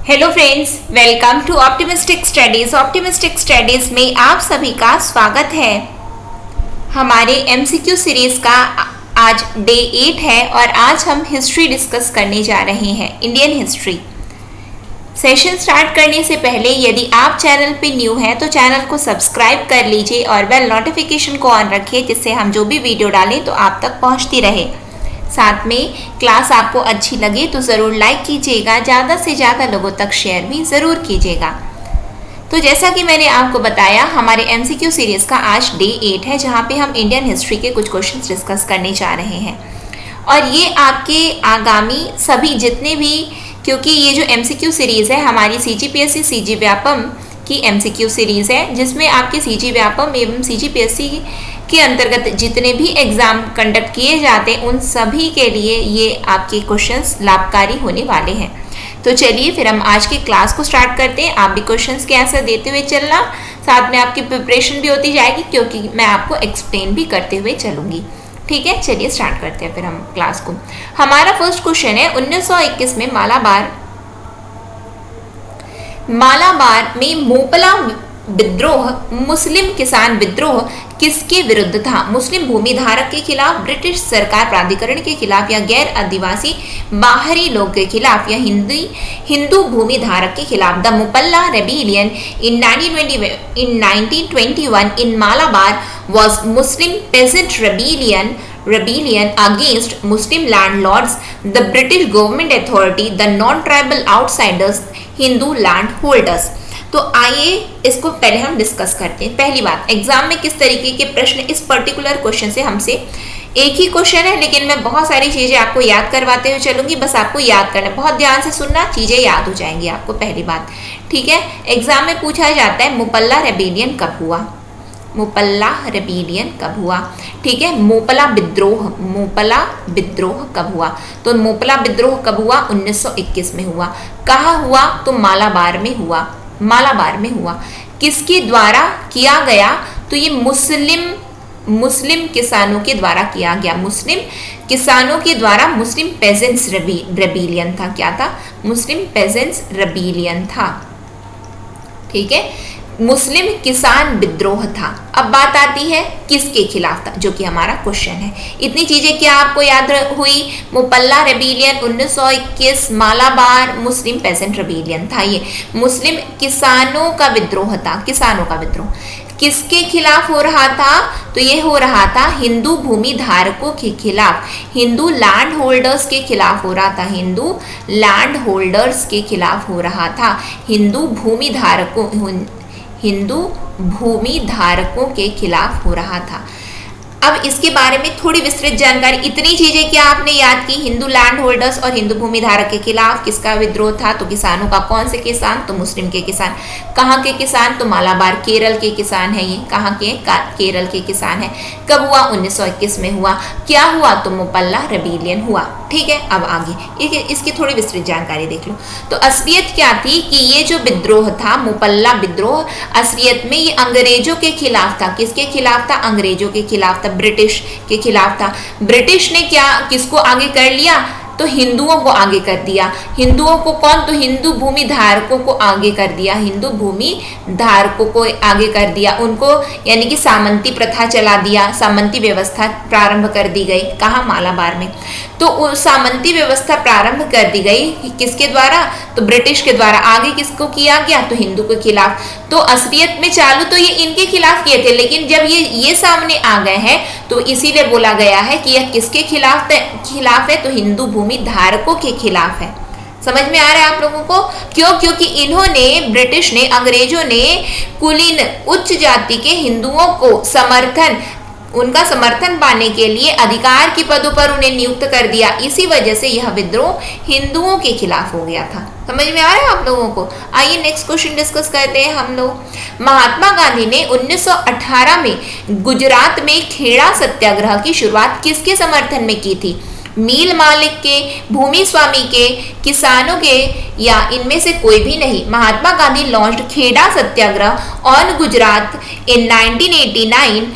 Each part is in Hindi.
Hello friends, welcome to optimistic studies. Optimistic studies में आप सभी का स्वागत है। हमारे एमसीक्यू सीरीज का आज डे 8 है और आज हम हिस्ट्री डिस्कस करने जा रहे हैं, इंडियन हिस्ट्री। सेशन स्टार्ट करने से पहले यदि आप चैनल पे न्यू हैं तो चैनल को सब्सक्राइब कर लीजिए और बेल नोटिफिकेशन को ऑन रखिए, जिससे हम जो भी वीडियो डालें तो आप तक पहुंचती रहे। साथ में क्लास आपको अच्छी लगे तो ज़रूर लाइक कीजिएगा, ज़्यादा से ज़्यादा लोगों तक शेयर भी ज़रूर कीजिएगा। तो जैसा कि मैंने आपको बताया, हमारे एमसीक्यू सीरीज़ का आज डे 8 है, जहाँ पे हम इंडियन हिस्ट्री के कुछ क्वेश्चंस डिस्कस करने जा रहे हैं। और ये आपके आगामी सभी जितने भी, क्योंकि ये जो एमसीक्यू सीरीज़ है हमारी सीजीपीएससी सीजी व्यापम की एमसीक्यू सीरीज़ है, जिसमें आपके सीजी व्यापम एवं सीजीपीएससी के अंतर्गत जितने भी एग्ज़ाम कंडक्ट किए जाते हैं उन सभी के लिए ये आपके क्वेश्चंस लाभकारी होने वाले हैं। तो चलिए फिर हम आज की क्लास को स्टार्ट करते हैं। आप भी क्वेश्चंस के आंसर देते हुए चलना, साथ में आपकी प्रिपरेशन भी होती जाएगी, क्योंकि मैं आपको एक्सप्लेन भी करते हुए चलूँगी। ठीक है, चलिए स्टार्ट करते हैं फिर हम क्लास को। हमारा फर्स्ट क्वेश्चन है 1921 में मालाबार में मोपला विद्रोह, मुस्लिम किसान विद्रोह किसके विरुद्ध था? मुस्लिम भूमिधारक के खिलाफ, ब्रिटिश सरकार प्राधिकरण के खिलाफ, या गैर आदिवासी बाहरी लोग के खिलाफ, या हिंदू भूमिधारक के खिलाफ? The Moplah rebellion in 1921 in Malabar was Muslim peasant rebellion against Muslim landlords, the British government authority, the non-tribal outsiders, Hindu landholders। तो आइए इसको पहले हम डिस्कस करते हैं। पहली बात, एग्जाम में किस तरीके के प्रश्न इस पर्टिकुलर क्वेश्चन से हमसे, एक ही क्वेश्चन है लेकिन मैं बहुत सारी चीजें आपको याद करवाते हुए चलूंगी, बस आपको याद करना, बहुत ध्यान से सुनना, चीजें याद हो जाएंगी आपको। पहली बात, ठीक है, एग्जाम में पूछा जाता है मुपल्ला रेबिलियन कब हुआ? मुपल्ला रेबिलियन कब हुआ? ठीक है, मोपला विद्रोह कब हुआ? तो मोपला विद्रोह कब हुआ? 1921 में हुआ। कहाँ हुआ? तो मालाबार में हुआ। किसके द्वारा किया गया? तो ये मुस्लिम किसानों के द्वारा किया गया। मुस्लिम किसानों के द्वारा मुस्लिम पेजेंट्स रेबिलियन था। क्या था? मुस्लिम पेजेंट्स रेबिलियन था। ठीक है, मुस्लिम किसान विद्रोह था। अब बात आती है किसके खिलाफ था, जो कि हमारा क्वेश्चन है। इतनी चीजें क्या आपको याद हुई? मुपल्ला रेबिलियन 1921, मालाबार, मुस्लिम पेजेंट रेबिलियन था। ये मुस्लिम किसानों का विद्रोह था। किसानों का विद्रोह किसके खिलाफ हो रहा था? तो ये हो रहा था हिंदू भूमि धारकों के खिलाफ, हिंदू लैंड होल्डर्स के खिलाफ हो रहा था। हिंदू लैंड होल्डर्स के खिलाफ हो रहा था। हिंदू भूमि धारकों के खिलाफ हो रहा था। अब इसके बारे में थोड़ी विस्तृत जानकारी, इतनी चीजें क्या आपने याद की? हिंदू लैंड होल्डर्स और हिंदू भूमि धारक के खिलाफ किसका विद्रोह था? तो किसानों का। कौन से किसान? तो मुस्लिम के किसान। कहाँ के किसान? तो मालाबार, केरल के किसान है ये। कहाँ के? केरल के किसान है। कब हुआ? 1921 में हुआ। क्या हुआ? तो मुपल्ला रेबिलियन हुआ। ठीक है, अब आगे इसकी थोड़ी विस्तृत जानकारी देख लो। तो असलियत क्या थी कि ये जो विद्रोह था, मुपल्ला विद्रोह, असलियत में ये अंग्रेजों के खिलाफ था। किसके खिलाफ था? अंग्रेजों के खिलाफ था, ब्रिटिश के खिलाफ था। ब्रिटिश ने क्या किसको आगे कर लिया? तो हिंदुओं को आगे कर दिया। हिंदुओं को कौन? तो हिंदू भूमि धारकों को आगे कर दिया। हिंदू भूमि धारकों को आगे कर दिया, उनको यानी कि सामंती प्रथा चला दिया, सामंती व्यवस्था प्रारंभ कर दी गई। कहाँ? मालाबार में। तो सामंती व्यवस्था प्रारंभ कर दी गई किसके द्वारा? तो ब्रिटिश के द्वारा। आगे किसको किया गया? तो हिंदू के खिलाफ। तो असलियत में चालू तो ये इनके खिलाफ किए थे, लेकिन जब ये सामने आ गए हैं तो इसीलिए बोला गया है कि यह किसके खिलाफ है? तो हिंदू भूमि धारकों के खिलाफ है। समझ में आ रहा है आप लोगों को? क्यों? क्योंकि इन्होंने, ब्रिटिश ने, अंग्रेजों ने कुलीन उच्च जाति के हिंदुओं को उनका समर्थन पाने के लिए अधिकार की पदों पर उन्हें नियुक्त कर दिया। इसी वजह से यह विद्रोह हिंदुओं के खिलाफ हो गया था। समझ में आ रहा है आप लोगों को? आइए नेक्स्ट क्वेश्चन डिस्कस करते हैं हम लोग। महात्मा गांधी ने 1918 में गुजरात में खेड़ा सत्याग्रह की शुरुआत किसके समर्थन में की थी? मील मालिक के, भूमि स्वामी के, किसानों के, या इनमें से कोई भी नहीं। Mahatma Gandhi launched Kheda satyagraha on Gujarat in 1989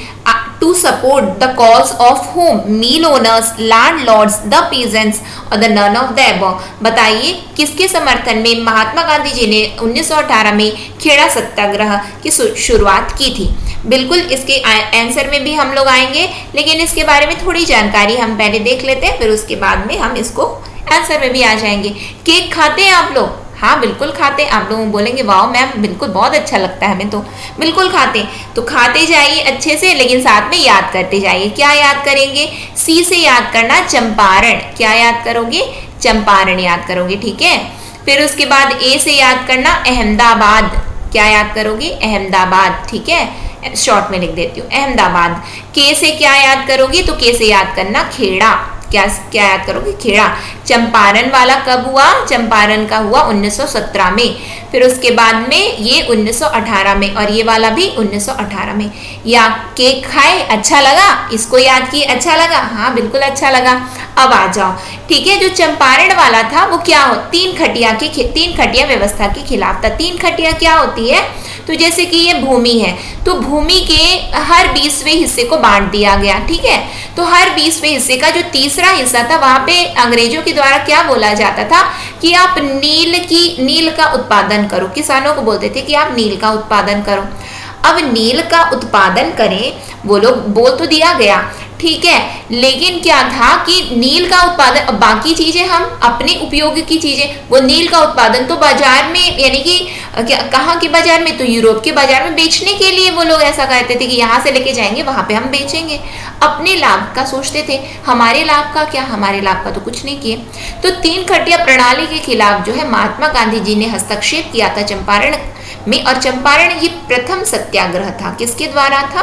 to support the cause of home, mill owners, landlords, the peasants और the none of the above. बताइए किसके समर्थन में महात्मा गांधी जी ने 1918 में खेड़ा सत्याग्रह की शुरुआत की थी? बिल्कुल इसके आंसर में भी हम लोग आएंगे, लेकिन इसके बारे में थोड़ी जानकारी हम पहले देख लेते हैं, फिर उसके बाद में हम इसको आंसर में भी आ जाएंगे। केक खाते हैं आप लोग? हाँ बिल्कुल खाते हैं। आप लोग बोलेंगे वाह मैम बिल्कुल बहुत अच्छा लगता है हमें, तो बिल्कुल खाते हैं। तो खाते जाइए अच्छे से, लेकिन साथ में याद करते जाइए। क्या याद करेंगे? सी से याद करना चंपारण। क्या याद करोगे? चंपारण याद करोगे, ठीक है। फिर उसके बाद ए से याद करना अहमदाबाद। क्या याद करोगे? अहमदाबाद, ठीक है, शॉर्ट में लिख देती हूँ अहमदाबाद। के से क्या याद करोगे? तो के से याद करना खेड़ा। क्या क्या याद करोगे? खेड़ा। चंपारण वाला कब हुआ? चंपारण का हुआ 1917 में। फिर उसके बाद में ये 1918 में, और ये वाला भी 1918 में। या केक खाए, अच्छा लगा? इसको याद किए, अच्छा लगा? हाँ बिल्कुल अच्छा लगा। अब आ जाओ, ठीक है। जो चंपारण वाला था वो क्या हो? तीन खटिया व्यवस्था के खिलाफ था। तीन खटिया क्या होती है? तो जैसे कि ये भूमि है, तो भूमि के हर 20वें हिस्से को बांट दिया गया, ठीक है। तो हर 20वें हिस्से का जो तीसरा हिस्सा था, वहां पे अंग्रेजों के द्वारा क्या बोला जाता था कि आप नील का उत्पादन करो। किसानों को बोलते थे कि आप नील का उत्पादन करो। अब नील का उत्पादन करें, वो लोग बोल तो दिया गया, ठीक है, लेकिन क्या था कि नील का उत्पादन, बाकी चीजें हम अपने उपयोग की चीजें, वो नील का उत्पादन तो बाजार में, यानी कि कहाँ के बाजार में? तो यूरोप के बाजार में बेचने के लिए वो लोग ऐसा कहते थे कि यहाँ से लेके जाएंगे वहां पे हम बेचेंगे। अपने लाभ का सोचते थे, हमारे लाभ का क्या? हमारे लाभ का तो कुछ नहीं किए। तो तीन खटिया प्रणाली के खिलाफ जो है महात्मा गांधी जी ने हस्तक्षेप किया था चंपारण में। और चंपारण ये प्रथम सत्याग्रह था। किसके द्वारा था?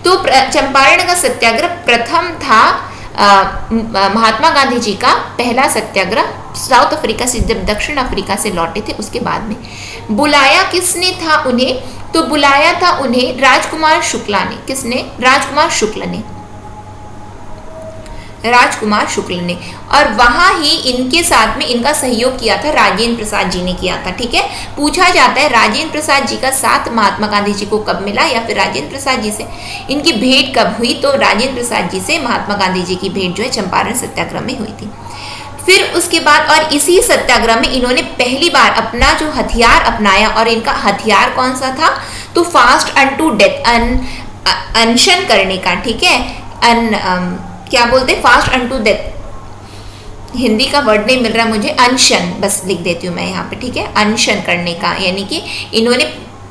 तो चंपारण का सत्याग्रह प्रथम था महात्मा गांधी जी का पहला सत्याग्रह साउथ अफ्रीका से, जब दक्षिण अफ्रीका से लौटे थे उसके बाद में। बुलाया किसने था उन्हें? तो बुलाया था उन्हें राजकुमार शुक्ला ने। किसने? राजकुमार शुक्ल ने। राजकुमार शुक्ल ने। और वहां ही इनके साथ में इनका सहयोग किया था राजेंद्र प्रसाद जी ने किया था, ठीक है। पूछा जाता है राजेंद्र प्रसाद जी का साथ महात्मा गांधी जी को कब मिला, या फिर राजेंद्र प्रसाद जी से इनकी भेंट कब हुई? तो राजेंद्र प्रसाद जी से महात्मा गांधी जी की भेंट जो है चंपारण सत्याग्रह में हुई थी। फिर उसके बाद, और इसी सत्याग्रह में इन्होंने पहली बार अपना जो हथियार अपनाया, और इनका हथियार कौन सा था? तो फास्ट अनटू डेथ, अनशन करने का, ठीक है। क्या बोलते? Fast unto death. हिंदी का वर्ड नहीं मिल रहा मुझे, अनशन बस लिख देती हूँ मैं यहाँ पे, ठीक है। अनशन करने का, यानी कि इन्होंने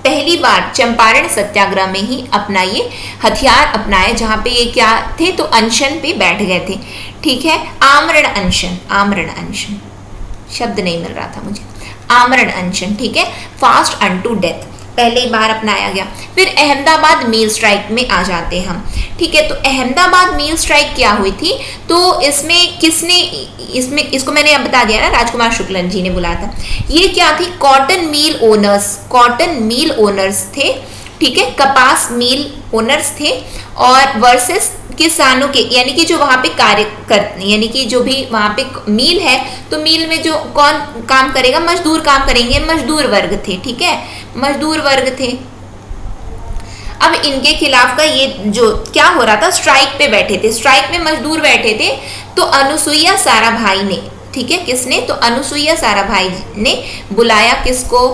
पहली बार चंपारण सत्याग्रह में ही अपना ये हथियार अपनाया, जहाँ पे ये क्या थे? तो अनशन पे बैठ गए थे, ठीक है। आमरण अनशन, आमरण अनशन शब्द नहीं मिल रहा था मुझे, आमरण अनशन, ठीक है। फास्ट अनटू डेथ पहली बार अपनाया गया। फिर अहमदाबाद मील स्ट्राइक में आ जाते हैं हम, ठीक है। तो अहमदाबाद मील स्ट्राइक क्या हुई थी? तो इसमें किसने, इसको मैंने अब बता दिया ना, राजकुमार शुक्ल जी ने बुलाया था। ये क्या थी? Cotton mill owners, cotton mill owners थे, ठीक है, कपास मील ओनर्स थे। और वर्सेस किसानों के, यानी कि जो वहां पे कार्य करते, यानी कि जो भी वहां पे मील है, तो मील में जो कौन काम करेगा? मजदूर काम करेंगे, मजदूर वर्ग थे, ठीक है, मजदूर वर्ग थे। अब इनके खिलाफ का ये जो क्या हो रहा था, स्ट्राइक पे बैठे थे, स्ट्राइक में मजदूर बैठे थे। तो अनुसुईया साराभाई ने, ठीक है, किसने? तो अनुसुईया साराभाई ने बुलाया किसको?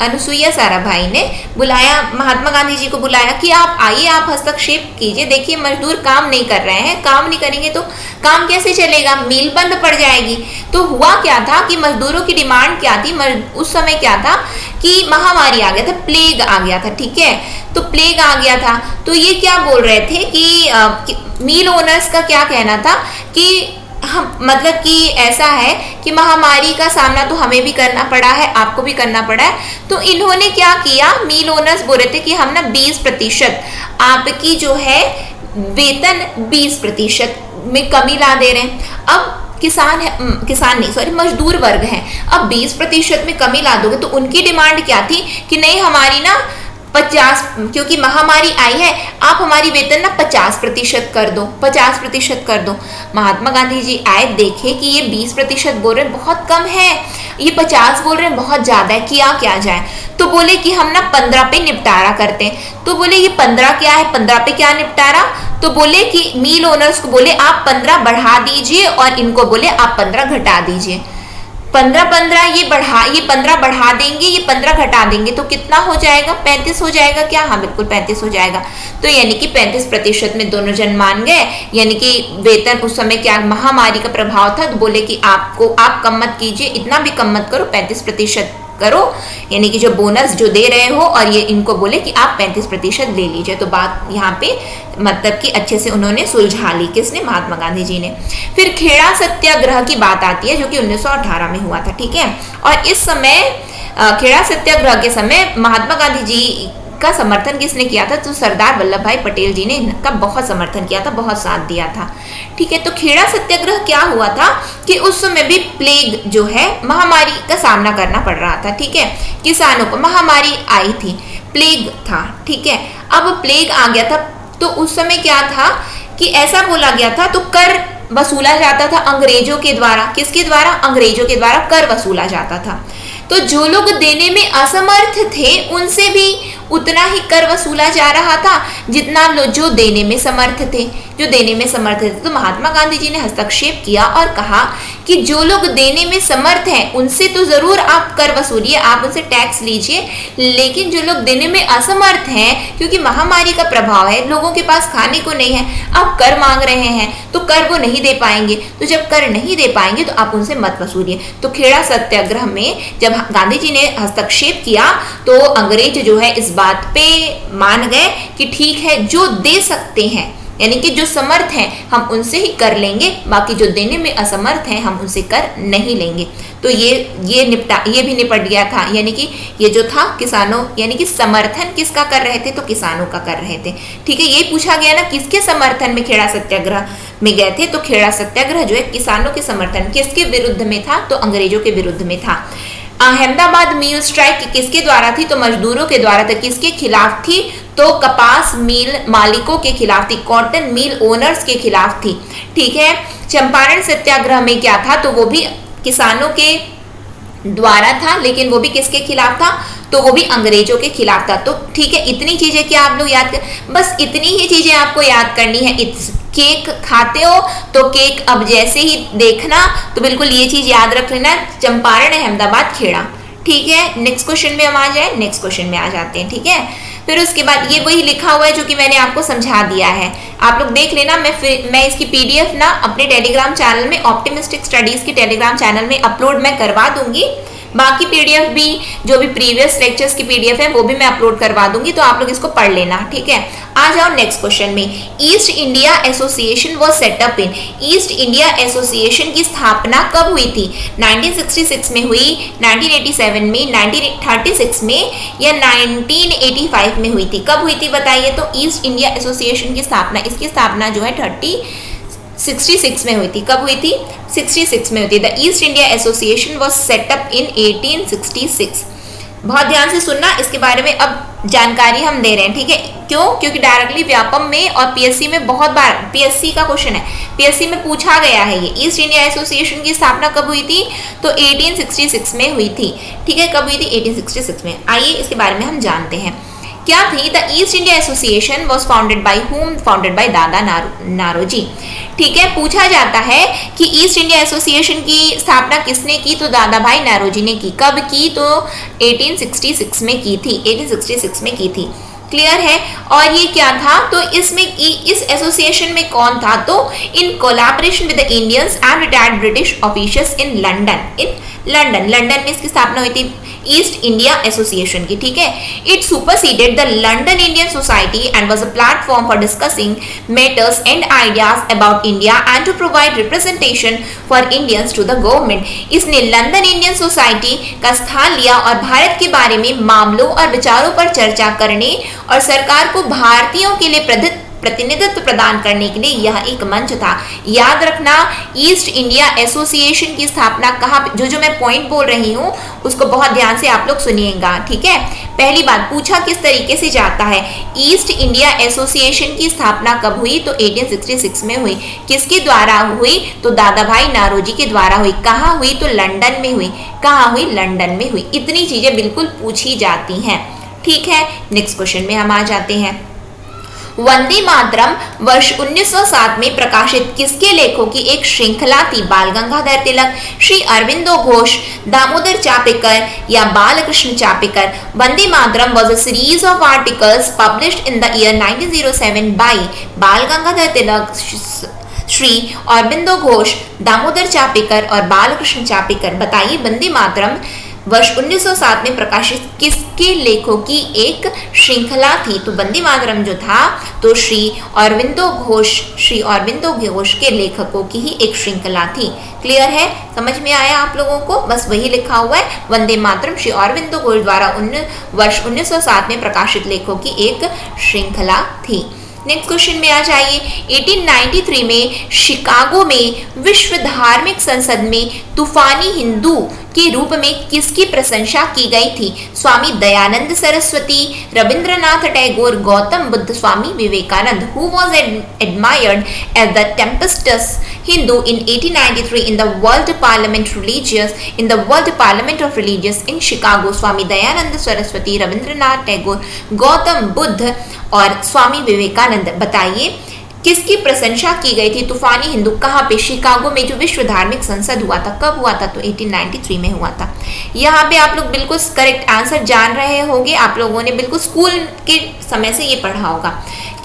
अनुसुईया साराभाई ने बुलाया महात्मा गांधी जी को, बुलाया कि आप आइए, आप हस्तक्षेप कीजिए। देखिए मजदूर काम नहीं कर रहे हैं, काम नहीं करेंगे तो काम कैसे चलेगा? मील बंद पड़ जाएगी। तो हुआ क्या था कि मजदूरों की डिमांड क्या थी? उस समय क्या था कि महामारी आ गया था, प्लेग आ गया था, ठीक है। तो प्लेग आ गया था, तो ये क्या बोल रहे थे कि मील ओनर्स का क्या कहना था कि हम, मतलब कि ऐसा है कि महामारी का सामना तो हमें भी करना पड़ा है, आपको भी करना पड़ा है। तो इन्होंने क्या किया? मील ओनर्स बोल रहे थे कि हम ना 20% आपकी जो है वेतन 20% में कमी ला दे रहे हैं। अब किसान है, किसान नहीं सॉरी, मजदूर वर्ग है, अब 20% में कमी ला दोगे। तो उनकी डिमांड क्या थी कि नहीं, हमारी ना 50, क्योंकि महामारी आई है, आप हमारी वेतन ना 50% कर दो, 50% कर दो। महात्मा गांधी जी आए, देखे कि ये 20% बोल रहे हैं बहुत कम है, ये 50 बोल रहे हैं बहुत ज्यादा है, किया क्या जाए? तो बोले कि हम ना 15 पे निपटारा करते हैं। तो बोले ये 15 क्या है, 15 पे क्या निपटारा? तो बोले कि मिल ओनर्स को बोले आप 15 बढ़ा दीजिए और इनको बोले आप 15 घटा दीजिए। 15 ये 15 बढ़ा देंगे, ये 15 घटा देंगे तो कितना हो जाएगा? 35 हो जाएगा क्या? हाँ बिल्कुल 35 हो जाएगा। तो यानी कि 35% में दोनों जन मान गए। यानी कि वेतन उस समय क्या महामारी का प्रभाव था, तो बोले कि आप कम मत कीजिए, इतना भी कम मत करो, 35% करो, यानी कि जो बोनस जो दे रहे हो, और ये इनको बोले कि आप 35% ले लीजिए। तो बात यहाँ पे मतलब कि अच्छे से उन्होंने सुलझा ली, किसने? महात्मा गांधी जी ने। फिर खेड़ा सत्याग्रह की बात आती है जो कि 1918 में हुआ था, ठीक है। और इस समय खेड़ा सत्याग्रह के समय महात्मा गांधी जी का समर्थन किसने किया था? तो सरदार वल्लभ भाई पटेल जी ने इनका बहुत समर्थन किया था, बहुत साथ दिया था, ठीक है। तो खेड़ा सत्याग्रह क्या हुआ था कि उस समय भी प्लेग जो है महामारी का सामना करना पड़ रहा था, ठीक है। किसानों को महामारी आई थी, प्लेग था, ठीक है। अब प्लेग आ गया था, तो उस समय क्या था कि ऐसा बोला गया था, तो कर वसूला जाता था अंग्रेजों के द्वारा। किसके द्वारा? अंग्रेजों के द्वारा कर वसूला जाता था। तो जो लोग देने में असमर्थ थे उनसे भी उतना ही कर वसूला जा रहा था जितना जो देने में समर्थ थे, जो देने में समर्थ थे। तो महात्मा गांधी जी ने हस्तक्षेप किया और कहा कि जो लोग देने में समर्थ हैं उनसे तो जरूर आप कर वसूलिए, आप उनसे टैक्स लीजिए, लेकिन जो लोग देने में असमर्थ हैं, क्योंकि महामारी का प्रभाव है, लोगों के पास खाने को नहीं है, आप कर मांग रहे हैं तो कर वो नहीं दे पाएंगे। तो जब कर नहीं दे पाएंगे तो आप उनसे मत वसूलिए। तो खेड़ा सत्याग्रह में जब गांधी जी ने हस्तक्षेप किया तो अंग्रेज जो है इस बात पे मान गए कि ठीक है, जो दे सकते हैं यानी कि जो समर्थ हैं हम उनसे ही कर लेंगे, बाकी जो देने में असमर्थ हैं हम उनसे कर नहीं लेंगे। तो ये भी निपट गया था। यानी कि ये जो था किसानों, यानी कि समर्थन किसका कर रहे थे? तो किसानों का कर रहे थे, ठीक है। ये पूछा गया ना किसके समर्थन में खेड़ा सत्याग्रह में गए थे? तो खेड़ा सत्याग्रह जो है किसानों के समर्थन, किसके विरुद्ध में था? तो अंग्रेजों के विरुद्ध में था। अहमदाबाद मिल स्ट्राइक किसके द्वारा थी? तो मजदूरों के द्वारा था। किसके खिलाफ थी? तो कपास मिल मालिकों के खिलाफ थी, कॉटन मिल ओनर्स के खिलाफ थी, ठीक है। चंपारण सत्याग्रह में क्या था? तो वो भी किसानों के द्वारा था, लेकिन वो भी किसके खिलाफ था? तो वो भी अंग्रेजों के खिलाफ था। तो ठीक है, इतनी चीजें क्या आप लोग याद कर, बस इतनी ही चीजें आपको याद करनी है। केक खाते हो तो केक अब जैसे ही देखना तो बिल्कुल ये चीज याद रख लेना, चंपारण अहमदाबाद खेड़ा, ठीक है। नेक्स्ट क्वेश्चन में हम आ जाए, नेक्स्ट क्वेश्चन में आ जाते हैं, ठीक है। फिर उसके बाद ये वही लिखा हुआ है जो कि मैंने आपको समझा दिया है, आप लोग देख लेना। मैं इसकी पीडीएफ ना अपने टेलीग्राम चैनल में, ऑप्टिमिस्टिक स्टडीज के टेलीग्राम चैनल में अपलोड मैं करवा दूंगी। बाकी पीडीएफ भी जो भी प्रीवियस लेक्चर्स की पीडीएफ है वो भी मैं अपलोड करवा दूंगी, तो आप लोग इसको पढ़ लेना, ठीक है। आ जाओ नेक्स्ट क्वेश्चन में। East India association was set up in, east India association की स्थापना कब हुई थी? 1966 में हुई, 1987 में, 1936 में या 1985 में हुई थी? कब हुई थी बताइए? तो ईस्ट इंडिया एसोसिएशन की स्थापना, इसकी स्थापना जो है 66 में हुई थी। कब हुई थी? 66 में हुई थी। The east India association was set up in 1866। बहुत ध्यान से सुनना, इसके बारे में अब जानकारी हम दे रहे हैं, ठीक है। क्यों? क्योंकि डायरेक्टली व्यापम में और पीएससी में बहुत बार, पीएससी का क्वेश्चन है, पीएससी में पूछा गया है ये। ईस्ट इंडिया एसोसिएशन की स्थापना कब हुई थी? तो 1866 में हुई थी, ठीक है। कब हुई थी? 1866 में। आइए इसके बारे में हम जानते हैं क्या थी। The east India association was founded by हुम? फाउंडेड बाई दादा नारोजी, ठीक है। पूछा जाता है कि ईस्ट इंडिया एसोसिएशन की स्थापना किसने की? तो दादा भाई नारोजी ने की। कब की? तो 1866 में की थी, 1866 में की थी, क्लियर है। और ये क्या था? तो इसमें इस एसोसिएशन में कौन था? तो in collaboration with the Indians and retired British officials in London में इसकी स्थापना हुई थी ईस्ट इंडिया एसोसिएशन की, ठीक है। It superseded the London Indian Society and was a platform for discussing matters and ideas about India and to provide representation for Indians to the government. इसने लंदन इंडियन सोसाइटी का स्थान लिया और भारत के बारे में मामलों और विचारों पर चर्चा करने और सरकार को भारतीयों के लिए प्रतिनिधित्व प्रदान करने के लिए यह एक मंच था। याद रखना, ईस्ट इंडिया एसोसिएशन की स्थापना कहाँ, जो मैं पॉइंट बोल रही हूँ उसको बहुत ध्यान से आप लोग सुनिएगा, ठीक है। पहली बात, पूछा किस तरीके से जाता है, ईस्ट इंडिया एसोसिएशन की स्थापना कब हुई, तो 1866 में हुई। किसके द्वारा हुई, तो दादा भाई नारोजी के द्वारा हुई। कहाँ हुई, तो लंदन में हुई। कहाँ हुई, लंदन में हुई। इतनी चीजें बिल्कुल पूछी जाती हैं, ठीक है। नेक्स्ट क्वेश्चन में हम आ जाते हैं। वंदे मातरम वर्ष 1907 में प्रकाशित किसके लेखों की एक श्रृंखला थी, बाल गंगाधर तिलक, श्री अरविंदो घोष, दामोदर चापेकर या Balkrishna Chapekar. Vande Mataram was a series of articles published in the year 1907 by बाल गंगाधर तिलक, श्री अरविंदो घोष, दामोदर चापेकर और बालकृष्ण चापेकर। बताइए, वंदे मातरम वर्ष 1907 में प्रकाशित किसके लेखों की एक श्रृंखला थी, तो वंदे मातरम जो था तो श्री अरविंदो घोष के लेखकों की ही एक श्रृंखला थी। क्लियर है, समझ में आया आप लोगों को, बस वही लिखा हुआ है, वंदे मातरम श्री अरविंदो घोष द्वारा वर्ष 1907 में प्रकाशित लेखों की एक श्रृंखला थी। नेक्स्ट क्वेश्चन में आ जाइए। 1893 में शिकागो में विश्व धार्मिक संसद में तूफानी हिंदू के रूप में किसकी प्रशंसा की गई थी, Swami Dayanand Saraswati, Rabindranath Tagore, Gautam Buddha, Swami Vivekananda. Who was admired as the tempestuous Hindu in 1893 in the World Parliament of Religious in Chicago? Swami Dayanand Saraswati, Rabindranath Tagore, Gautam Buddha और स्वामी विवेकानंद। बताइए, किसकी प्रशंसा की गई थी तूफानी हिंदू, कहाँ पे, शिकागो में जो विश्व धार्मिक संसद हुआ था। कब हुआ था, तो 1893 में हुआ था। यहाँ पे आप लोग बिल्कुल करेक्ट आंसर जान रहे होंगे, आप लोगों ने बिल्कुल स्कूल के समय से ये पढ़ा होगा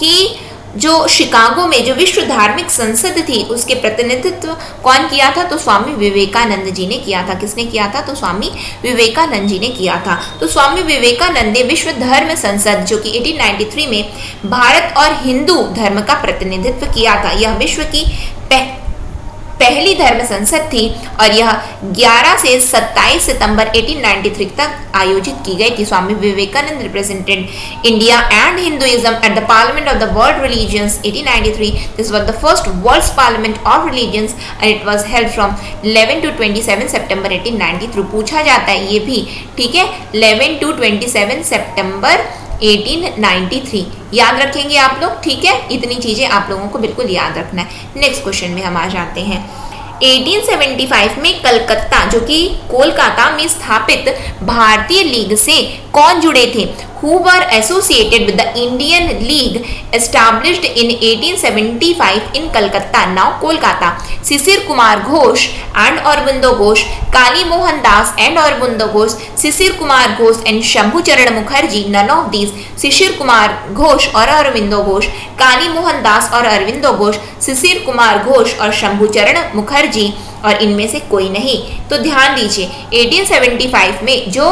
कि जो शिकागो में जो विश्व धार्मिक संसद थी उसके प्रतिनिधित्व कौन किया था, तो स्वामी विवेकानंद जी ने किया था। किसने किया था, तो स्वामी विवेकानंद जी ने किया था। तो स्वामी विवेकानंद ने विश्व धर्म संसद जो कि 1893 में भारत और हिंदू धर्म का प्रतिनिधित्व किया था। यह विश्व की पहली धर्म संसद थी और यह 11 से 27 सितंबर 1893 तक आयोजित की गई थी। Swami Vivekananda represented India and Hinduism at the parliament of the world religions 1893। This was the first world parliament of religions and it was held from 11 to 27 सितंबर 1893। पूछा जाता है ये भी, ठीक है, 11 to 27 सितंबर 1893 याद रखेंगे आप लोग, ठीक है। इतनी चीजें आप लोगों को बिल्कुल याद रखना है। नेक्स्ट क्वेश्चन में हम आ जाते हैं। 1875 में कलकत्ता जो कि कोलकाता में स्थापित भारतीय लीग से कौन जुड़े थे, who were associated with the Indian League established in 1875 in Calcutta, now Kolkata? Shishir Kumar Ghosh and Aurobindo Ghosh, Kali Mohan Das and Aurobindo Ghosh, Shishir Kumar Ghosh and Shambhu Charan Mukherjee, none of these। शिशिर कुमार घोष और अरविंदो घोष, काली मोहन दास और अरविंदो घोष, शिशिर कुमार घोष और शंभू चरण मुखर्जी, और इनमें से कोई नहीं। तो ध्यान दीजिए, 1875 में जो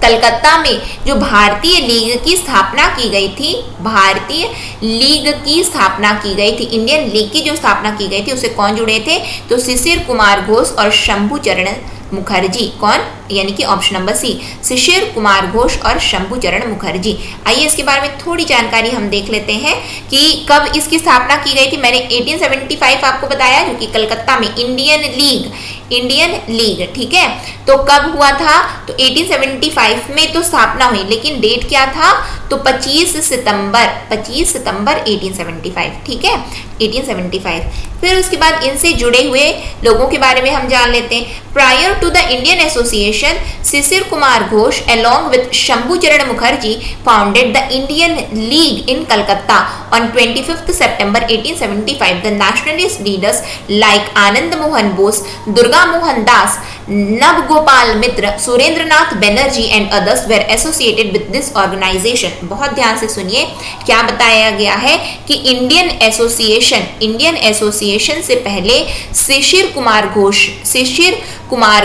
कलकत्ता में जो भारतीय लीग की स्थापना की गई थी, भारतीय लीग की स्थापना की गई थी, इंडियन लीग की जो स्थापना की गई थी उससे कौन जुड़े थे, तो शिशिर कुमार घोष और शंभू चरण मुखर्जी। कौन, यानी कि ऑप्शन नंबर सी, शिशिर कुमार घोष और शंभू चरण मुखर्जी। आइए इसके बारे में थोड़ी जानकारी हम देख लेते हैं कि कब इसकी स्थापना की गई थी। मैंने 1875 आपको बताया, जो कि कलकत्ता में इंडियन लीग, ठीक है। तो कब हुआ था, तो 1875 में तो स्थापना हुई, लेकिन डेट क्या था, तो 25 सितंबर 1875, ठीक है, 1875। फिर उसके बाद इनसे जुड़े हुए लोगों के बारे में हम जान लेते हैं। Prior to the Indian Association, Shishir Kumar Ghosh along with Shambhu Charan Mukherjee founded the Indian League in Calcutta on 25th September 1875. The nationalist leaders like Anand Mohan Bose, Durga Mohan Das, Nav Gopal Mitra, Surendranath Banerjee and others were associated with this organisation. बहुत ध्यान से सुनिए, क्या बताया गया है कि इंडियन एसोसिएशन से पहले शिशिर कुमार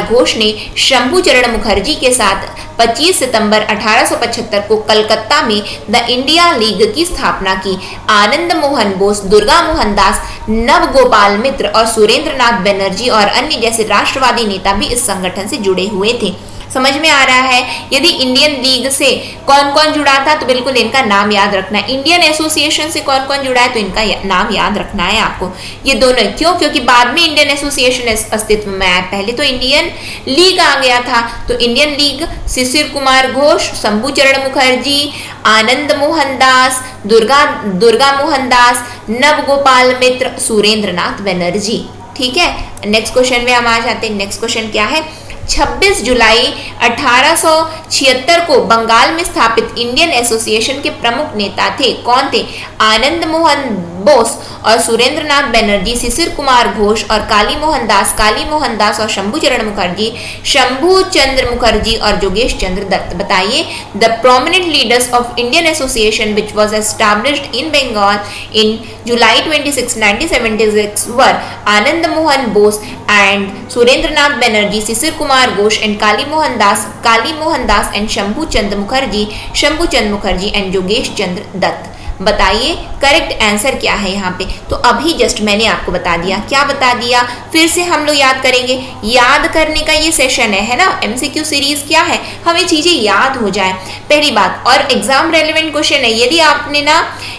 घोष ने शंभू चरण मुखर्जी के साथ 25 सितंबर 1875 को कलकत्ता में द इंडिया लीग की स्थापना की। आनंद मोहन बोस, दुर्गा मोहन दास, नव गोपाल मित्र और सुरेंद्रनाथ बनर्जी और अन्य जैसे राष्ट्रवादी नेता भी इस संगठन से जुड़े हुए थे। समझ में आ रहा है। यदि इंडियन लीग से कौन कौन जुड़ा था तो बिल्कुल इनका नाम याद रखना है। इंडियन एसोसिएशन से कौन कौन जुड़ा है तो इनका नाम याद रखना है आपको। ये दोनों क्यों? क्योंकि बाद में इंडियन एसोसिएशन अस्तित्व में आया, पहले तो इंडियन लीग आ गया था। तो इंडियन लीग शिशिर कुमार घोष, शंभूचरण मुखर्जी, आनंद मोहन दास, दुर्गा मोहन दास, नव गोपाल मित्र, सुरेंद्र नाथ बनर्जी। ठीक है, नेक्स्ट क्वेश्चन में हम आ जाते हैं। नेक्स्ट क्वेश्चन क्या है? 26 जुलाई 1876 को बंगाल में स्थापित इंडियन एसोसिएशन के प्रमुख नेता थे। कौन थे? आनंद मोहन बोस और सुरेंद्र नाथ बनर्जी, शिशिर कुमार घोष और काली मोहन दास और शंभूचरण मुखर्जी, शंभू चंद्र मुखर्जी और जोगेश चंद्र दत्त। बताइए, the prominent leaders of Indian Association which was established in Bengal in July 26, 1976 were Anand Mohan Bose and Surendra Banerjee, Shishir Kumar Ghosh and Kali Mohan Das and Shambhu Chandra Mukherjee and Jogesh Chandra Dutt। बताइए करेक्ट आंसर क्या है यहाँ पे? तो अभी जस्ट मैंने आपको बता दिया। क्या बता दिया? फिर से हम लोग याद करेंगे। याद करने का ये सेशन है ना। एमसीक्यू सीरीज क्या है? हमें चीजें याद हो जाए, पहली बात। और एग्जाम रेलेवेंट क्वेश्चन है। यदि आपने ना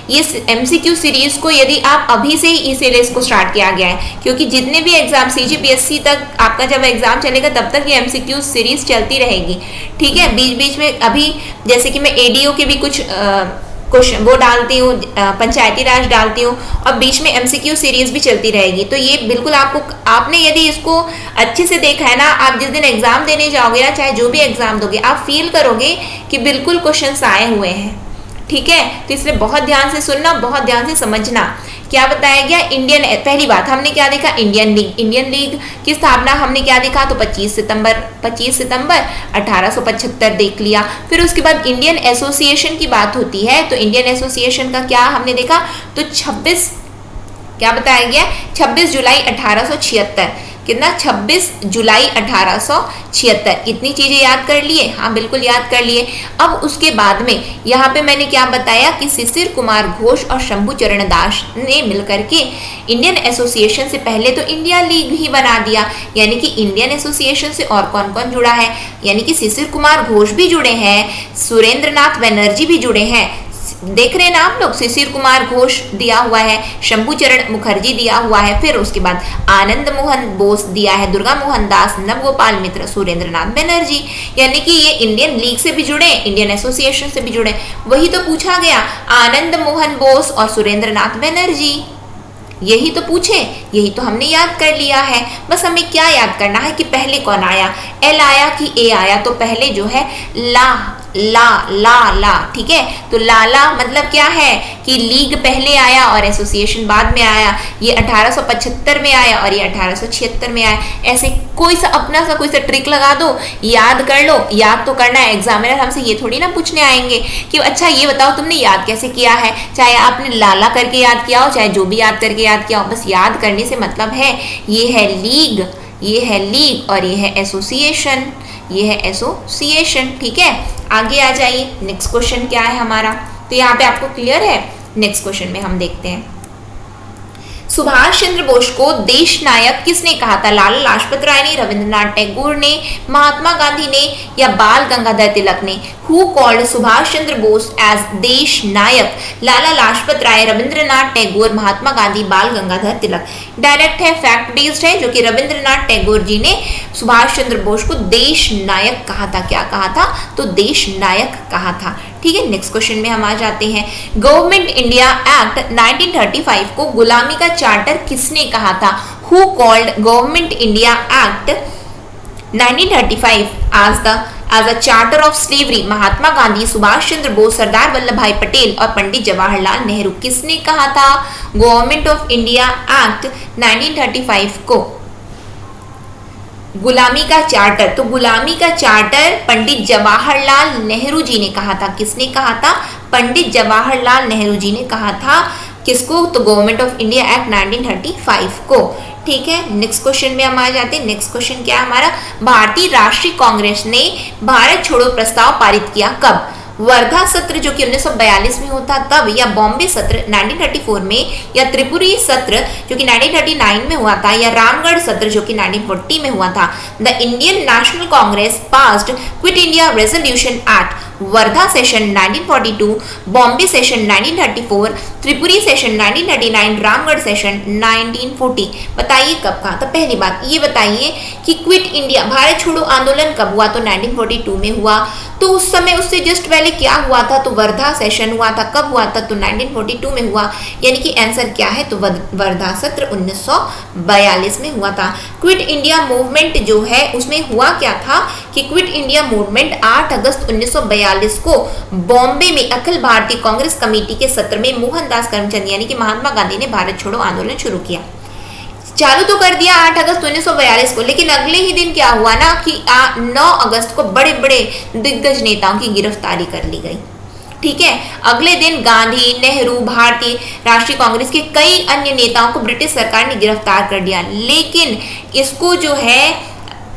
ये एमसीक्यू सीरीज को यदि आप अभी से ही इस सीरीज को स्टार्ट किया गया है, क्योंकि जितने भी एग्जाम CGPSC तक आपका जब एग्जाम चलेगा तब तक ये एमसीक्यू सीरीज चलती रहेगी। ठीक है, बीच बीच में अभी जैसे कि मैं ADO के भी कुछ क्वेश्चन वो डालती हूँ, पंचायती राज डालती हूँ, और बीच में एमसीक्यू सीरीज भी चलती रहेगी। तो ये बिल्कुल आपने यदि इसको अच्छे से देखा है ना, आप जिस दिन एग्जाम देने जाओगे ना, चाहे जो भी एग्जाम दोगे, आप फील करोगे कि बिल्कुल क्वेश्चंस आए हुए हैं। ठीक है, तो इसलिए बहुत ध्यान से सुनना, बहुत ध्यान से समझना। क्या बताया गया? इंडियन, पहली बात हमने क्या देखा? इंडियन लीग की स्थापना हमने क्या देखा? तो 25 सितंबर 1875 देख लिया। फिर उसके बाद इंडियन एसोसिएशन की बात होती है, तो इंडियन एसोसिएशन का क्या हमने देखा? तो 26 क्या बताया गया? 26 जुलाई 1876। कितना? 26 जुलाई 1876। इतनी चीजें याद कर लिए? हाँ बिल्कुल याद कर लिए। अब उसके बाद में यहाँ पे मैंने क्या बताया कि शिशिर कुमार घोष और शंभूचरण दास ने मिलकर के इंडियन एसोसिएशन से पहले तो इंडिया लीग ही बना दिया। यानी कि इंडियन एसोसिएशन से और कौन कौन जुड़ा है? यानी कि शिशिर कुमार घोष भी जुड़े हैं, सुरेंद्र नाथ बनर्जी भी जुड़े हैं। देख रहे हैं ना आप लोग, शिशिर कुमार घोष दिया हुआ है, शंभूचरण मुखर्जी दिया हुआ है, फिर उसके बाद आनंद मोहन बोस दिया है, दुर्गा मोहन दास, नव गोपाल मित्र, सुरेंद्र नाथ बनर्जी। यानी कि ये इंडियन लीग से भी जुड़े, इंडियन एसोसिएशन से भी जुड़े। वही तो पूछा गया, आनंद मोहन बोस और सुरेंद्र नाथ बनर्जी, यही तो पूछे, यही तो हमने याद कर लिया है। बस हमें क्या याद करना है कि पहले कौन आया, एल आया कि ए आया? तो पहले जो है ला, ठीक है। तो लाला मतलब क्या है कि लीग पहले आया और एसोसिएशन बाद में आया। ये 1875 में आया और ये 1876 में आया। ऐसे कोई सा अपना सा कोई सा ट्रिक लगा दो, याद कर लो। याद तो करना है, एग्जामिनर हमसे ये थोड़ी ना पूछने आएंगे कि अच्छा ये बताओ तुमने याद कैसे किया है। चाहे आपने लाला करके याद किया हो, चाहे जो भी याद करके याद किया हो, बस याद करने से मतलब है। ये है लीग, ये है लीग और ये है एसोसिएशन, ये है एसोसिएशन। ठीक है, आगे आ जाइए। नेक्स्ट क्वेश्चन क्या है हमारा? तो यहाँ पे आपको क्लियर है। नेक्स्ट क्वेश्चन में हम देखते हैं, सुभाष चंद्र बोस को देश नायक किसने कहा था? लाला लाजपत राय ने, रविंद्रनाथ टैगोर ने, महात्मा गांधी ने या बाल गंगाधर तिलक ने? Who called Subhash Chandra Bose as Desh Nayak? Lala Lajpat Rai, Rabindranath Tagore, Mahatma Gandhi, बाल गंगाधर तिलक। डायरेक्ट है, फैक्ट बेस्ड है, जो कि रविंद्रनाथ टैगोर जी ने सुभाष चंद्र बोस को देश नायक कहा था। क्या कहा था? तो देश नायक कहा था। ठीक है, नेक्स्ट क्वेश्चन में हम आ जाते हैं। गवर्नमेंट इंडिया एक्ट 1935 को गुलामी का चार्टर किसने कहा था? Who called government India act 1935 as a charter of slavery? Mahatma Gandhi, Subhash Chandra Bose, Sardar Vallabh भाई पटेल और पंडित जवाहरलाल नेहरू। किसने कहा था गवर्नमेंट ऑफ इंडिया एक्ट 1935 को गुलामी का चार्टर? तो गुलामी का चार्टर पंडित जवाहरलाल नेहरू जी ने कहा था। किसने कहा था? पंडित जवाहरलाल नेहरू जी ने कहा था। किसको? तो गवर्नमेंट ऑफ इंडिया एक्ट 1935 को। ठीक है, नेक्स्ट क्वेश्चन में हम आ जाते हैं। नेक्स्ट क्वेश्चन क्या है हमारा? भारतीय राष्ट्रीय कांग्रेस ने भारत छोड़ो प्रस्ताव पारित किया कब? वर्धा सत्र जो कि 1942 में होता तब, या बॉम्बे सत्र 1934 में, या त्रिपुरी सत्र जो कि 1939 में हुआ था, या रामगढ़ सत्र जो कि 1940 में हुआ था। The Indian national Congress passed quit India resolution act, Wardha session 1942, Bombay session 1934, Tripuri session 1939, Ramgarh session 1940। बताइए कब था? तो पहली बात ये बताइए कि क्विट इंडिया भारत छोड़ो आंदोलन कब हुआ? तो 1942 में हुआ। तो उस समय उससे जस्ट पहले क्या हुआ था? तो वर्धा सेशन हुआ था। कब हुआ था? तो 1942 में हुआ। यानी कि आंसर क्या है? तो वर्धा सत्र 1942 में हुआ था। क्विट इंडिया मूवमेंट जो है उसमें हुआ क्या था कि क्विट इंडिया मूवमेंट 8 अगस्त 1942 को बॉम्बे में अखिल भारतीय कांग्रेस कमेटी के सत्र में मोहनदास करमचंद यानी कि महात्मा गांधी ने भारत छोड़ो आंदोलन शुरू किया। चालू तो कर दिया 8 अगस्त 1942 को, लेकिन अगले ही दिन क्या हुआ ना कि 9 अगस्त को बड़े बड़े दिग्गज नेताओं की गिरफ्तारी कर ली गई। ठीक है, अगले दिन गांधी, नेहरू, भारतीय राष्ट्रीय कांग्रेस के कई अन्य नेताओं को ब्रिटिश सरकार ने गिरफ्तार कर दिया। लेकिन इसको जो है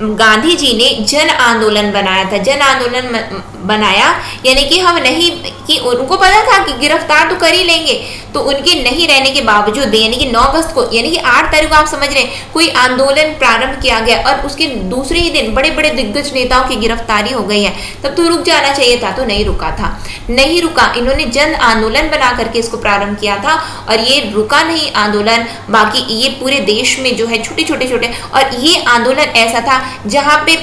गांधी जी ने जन आंदोलन बनाया था। जन आंदोलन बनाया यानी कि हम नहीं, कि उनको पता था कि गिरफ्तार तो कर ही लेंगे, तो उनके नहीं रहने के बावजूद यानी कि 9 अगस्त को यानी कि 8 तारीख को आप समझ रहे हैं कोई आंदोलन प्रारंभ किया गया और उसके दूसरे ही दिन बड़े बड़े दिग्गज नेताओं की गिरफ्तारी हो गई है। तब तो रुक जाना चाहिए था, तो नहीं रुका था, नहीं रुका। इन्होंने जन आंदोलन बना करके इसको प्रारंभ किया था और ये रुका नहीं आंदोलन। बाकी ये पूरे देश में जो है छोटे छोटे और ये आंदोलन ऐसा था जहाँ पे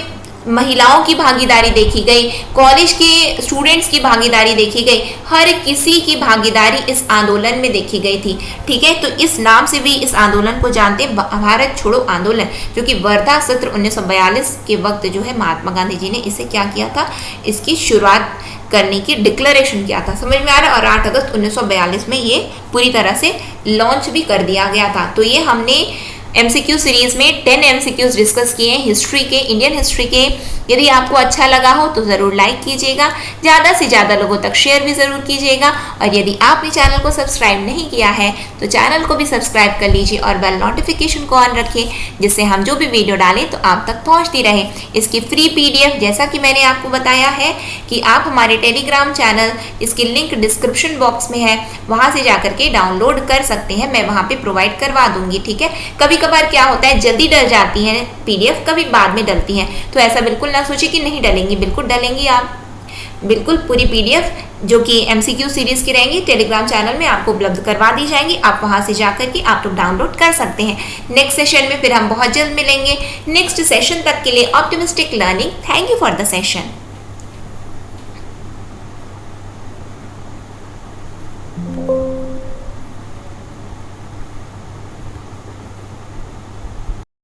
महिलाओं की भागीदारी देखी गई, कॉलेज के स्टूडेंट्स की भागीदारी देखी गई, हर किसी की भागीदारी इस आंदोलन में देखी गई थी। ठीक है, तो इस नाम से भी इस आंदोलन को जानते हैं, भारत छोड़ो आंदोलन, जो कि वर्धा सत्र 1942 के वक्त जो है महात्मा गांधी जी ने इसे क्या किया था, इसकी शुरुआत करने की डिक्लेरेशन किया था। समझ में आ रहा है? और 8 अगस्त 1942 में ये पूरी तरह से लॉन्च भी कर दिया गया था। तो ये हमने MCQ सीरीज में 10 MCQs डिस्कस किए हैं हिस्ट्री के, इंडियन हिस्ट्री के। यदि आपको अच्छा लगा हो तो ज़रूर लाइक कीजिएगा, ज़्यादा से ज़्यादा लोगों तक शेयर भी ज़रूर कीजिएगा। और यदि आपने चैनल को सब्सक्राइब नहीं किया है तो चैनल को भी सब्सक्राइब कर लीजिए और बेल नोटिफिकेशन को ऑन रखिए, जिससे हम जो भी वीडियो डालें तो आप तक पहुँचती रहे। इसकी फ्री PDF जैसा कि मैंने आपको बताया है कि आप हमारे टेलीग्राम चैनल, इसकी लिंक डिस्क्रिप्शन बॉक्स में है, वहाँ से जाकर के डाउनलोड कर सकते हैं। मैं वहाँ पर प्रोवाइड करवा दूँगी। ठीक है, कभी कभार क्या होता है जल्दी डल जाती हैं PDF, कभी बाद में डलती हैं, तो ऐसा बिल्कुल ना सोचिए कि नहीं डलेंगी, बिल्कुल डलेंगी। आप बिल्कुल पूरी PDF जो कि MCQ सीरीज की रहेंगी टेलीग्राम चैनल में आपको उपलब्ध करवा दी जाएंगी। आप वहां से जाकर के आप लोग डाउनलोड कर सकते हैं। नेक्स्ट सेशन में फिर हम बहुत जल्द मिलेंगे। नेक्स्ट सेशन तक के लिए optimistic learning. Thank you for the session.